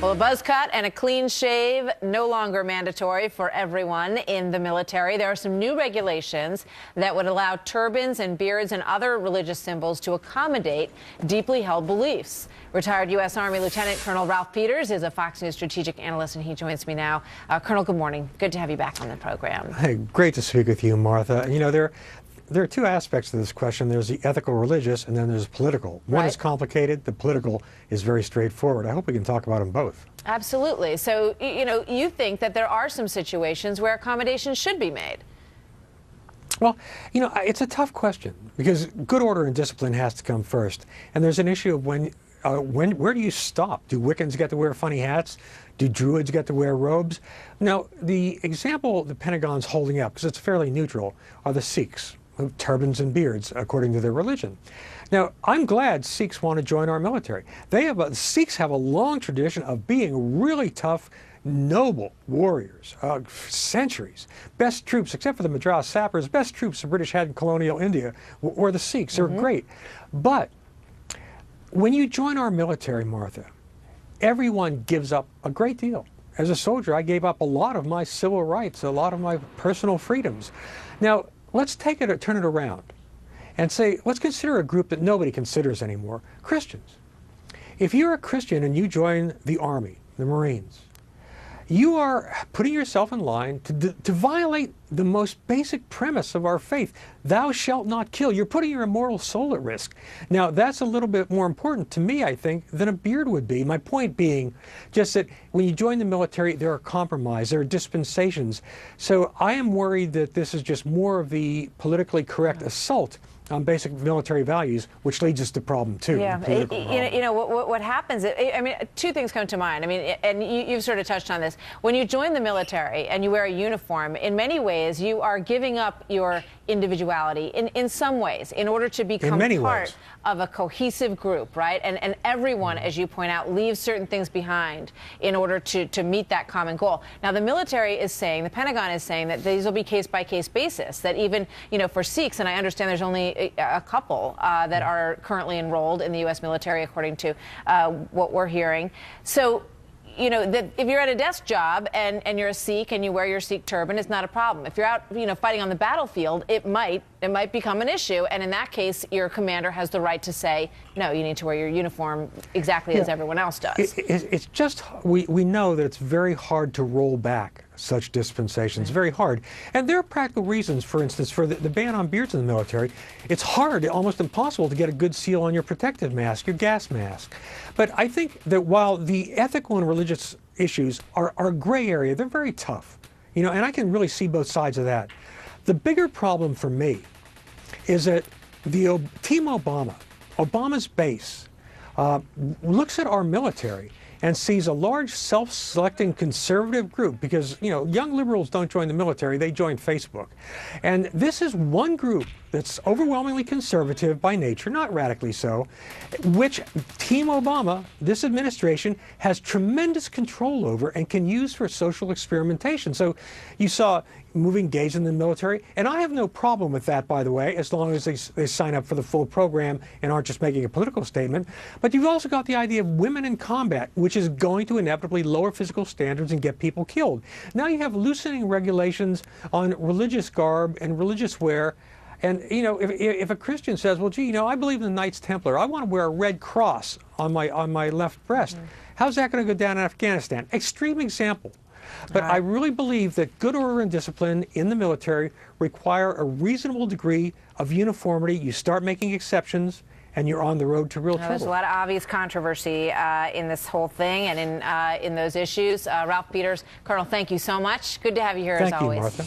Well, a buzz cut and a clean shave no longer mandatory for everyone in the military. There are some new regulations that would allow turbans and beards and other religious symbols to accommodate deeply held beliefs. Retired U.S. Army Lieutenant Colonel Ralph Peters is a Fox News strategic analyst, and he joins me now. Colonel, good morning. Good to have you back on the program. Hey, great to speak with you, Martha. You know, there are two aspects to this question. There's the ethical religious, and then there's political. One is complicated. The political is very straightforward. I hope we can talk about them both. Absolutely. So, you think that there are some situations where accommodations should be made. Well, it's a tough question because good order and discipline has to come first. And there's an issue of where do you stop? Do Wiccans get to wear funny hats? Do Druids get to wear robes? Now, the example the Pentagon's holding up, because it's fairly neutral, are the Sikhs. Turbans and beards, according to their religion. Now, I'm glad Sikhs want to join our military. Sikhs have a long tradition of being really tough, noble warriors, centuries. Best troops, except for the Madras sappers, best troops the British had in colonial India were the Sikhs. They're great. But when you join our military, Martha, everyone gives up a great deal. As a soldier, I gave up a lot of my civil rights, a lot of my personal freedoms. Now, let's turn it around and say, let's consider a group that nobody considers anymore, Christians. If you're a Christian and you join the Army, the Marines, you are putting yourself in line to violate the most basic premise of our faith. Thou shalt not kill. You're putting your immortal soul at risk. Now, that's a little bit more important to me, I think, than a beard would be. My point being just that when you join the military, there are compromises, there are dispensations. So I am worried that this is just more of the politically correct assault on basic military values, which leads us to problem two. Yeah, what happens, two things come to mind. And you've sort of touched on this. When you join the military and you wear a uniform, in many ways, you are giving up your individuality in some ways in order to become part of a cohesive group, right? And everyone, as you point out, leaves certain things behind in order to meet that common goal. Now, the military is saying, the Pentagon is saying that these will be case-by-case basis, that even, for Sikhs, and I understand there's only a couple that are currently enrolled in the U.S. military, according to what we're hearing. So, that if you're at a desk job and you're a Sikh and you wear your Sikh turban, it's not a problem. If you're out, fighting on the battlefield, it might become an issue. And in that case, your commander has the right to say, no, you need to wear your uniform exactly as everyone else does. It's just, we know that it's very hard to roll back such dispensations, very hard. And there are practical reasons, for instance, for the ban on beards in the military. It's hard, almost impossible to get a good seal on your protective mask, your gas mask. But I think that while the ethical and religious issues are a gray area, they're very tough. And I can really see both sides of that. The bigger problem for me is that Team Obama's base, looks at our military and sees a large self-selecting conservative group because, young liberals don't join the military, they join Facebook. And this is one group that's overwhelmingly conservative by nature, not radically so, which Team Obama, this administration, has tremendous control over and can use for social experimentation. So you saw moving gays in the military, and I have no problem with that, by the way, as long as they sign up for the full program and aren't just making a political statement. But you've also got the idea of women in combat, which is going to inevitably lower physical standards and get people killed. Now you have loosening regulations on religious garb and religious wear. And, if a Christian says, well, gee, I believe in the Knights Templar, I want to wear a red cross on my left breast. How's that going to go down in Afghanistan? Extreme example. But I really believe that good order and discipline in the military require a reasonable degree of uniformity. You start making exceptions, and you're on the road to real trouble. There's a lot of obvious controversy in this whole thing and in those issues. Ralph Peters, Colonel, thank you so much. Good to have you here as always. Thank you, Martha.